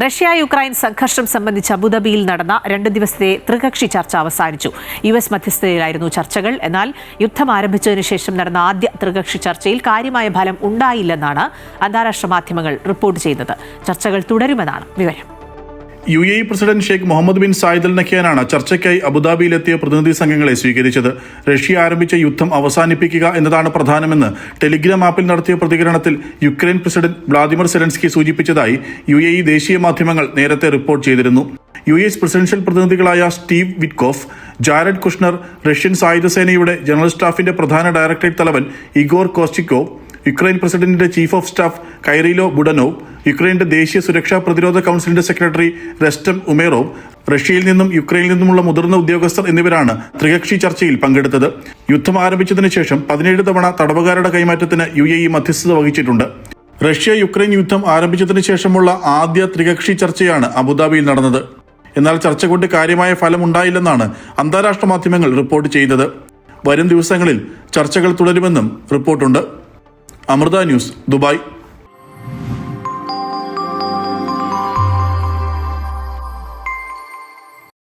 റഷ്യ-യുക്രൈൻ സംഘർഷം സംബന്ധിച്ച് അബുദാബിയിൽ നടന്ന 2 ദിവസത്തെ ത്രികക്ഷി ചർച്ച അവസാനിച്ചു. US മധ്യസ്ഥതയിലായിരുന്നു ചർച്ചകൾ. എന്നാൽ യുദ്ധം ആരംഭിച്ചതിനു ശേഷം നടന്ന ആദ്യ ത്രികക്ഷി ചർച്ചയിൽ കാര്യമായ ഫലം ഉണ്ടായില്ലെന്നാണ് അന്താരാഷ്ട്ര മാധ്യമങ്ങൾ റിപ്പോർട്ട് ചെയ്യുന്നത്. ചർച്ചകൾ തുടരുമെന്നാണ് വിവരം. UAE president Sheikh Mohammed bin Zayed Al നഹ്യാനാണ് ചർച്ചയ്ക്കായി അബുദാബിയിലെത്തിയ പ്രതിനിധി സംഘങ്ങളെ സ്വീകരിച്ചത്. റഷ്യ ആരംഭിച്ച യുദ്ധം അവസാനിപ്പിക്കുക എന്നതാണ് പ്രധാനമെന്ന് ടെലിഗ്രാം ആപ്പിൽ നടത്തിയ പ്രതികരണത്തിൽ യുക്രൈൻ പ്രസിഡന്റ് വ്ളാദിമിർ സെലൻസ്കി സൂചിപ്പിച്ചതായി UAE ദേശീയ മാധ്യമങ്ങൾ നേരത്തെ റിപ്പോർട്ട് ചെയ്തിരുന്നു. US പ്രസിഡൻഷ്യൽ പ്രതിനിധികളായ Steve Witkoff, Jared Kushner, Russian സായുധ സേനയുടെ ജനറൽ സ്റ്റാഫിന്റെ പ്രധാന ഡയറക്ടറേറ്റ് തലവൻ ഇഗോർ കോസ്റ്റിക്കോവ്, യുക്രൈൻ പ്രസിഡന്റിന്റെ chief of staff Kyrylo Budanov, യുക്രൈന്റെ ദേശീയ സുരക്ഷാ പ്രതിരോധ കൌൺസിലിന്റെ സെക്രട്ടറി റെസ്റ്റം ഉമേറോവ്, റഷ്യയിൽ നിന്നും യുക്രൈനിൽ നിന്നുമുള്ള മുതിർന്ന ഉദ്യോഗസ്ഥർ എന്നിവരാണ് ത്രികക്ഷി ചർച്ചയിൽ പങ്കെടുത്തത്. യുദ്ധം ആരംഭിച്ചതിനു ശേഷം 17 തവണ തടവുകാരുടെ കൈമാറ്റത്തിന് UAE മധ്യസ്ഥത വഹിച്ചിട്ടുണ്ട്. റഷ്യ-യുക്രൈൻ യുദ്ധം ആരംഭിച്ചതിനു ശേഷമുള്ള ആദ്യ ത്രികക്ഷി ചർച്ചയാണ് അബുദാബിയിൽ നടന്നത്. എന്നാൽ ചർച്ച കൊണ്ട് കാര്യമായ ഫലമുണ്ടായില്ലെന്നാണ് അന്താരാഷ്ട്ര മാധ്യമങ്ങൾ റിപ്പോർട്ട് ചെയ്തത്. വരും ദിവസങ്ങളിൽ ചർച്ചകൾ തുടരുമെന്നും റിപ്പോർട്ടുണ്ട്. Amrita news, Dubai.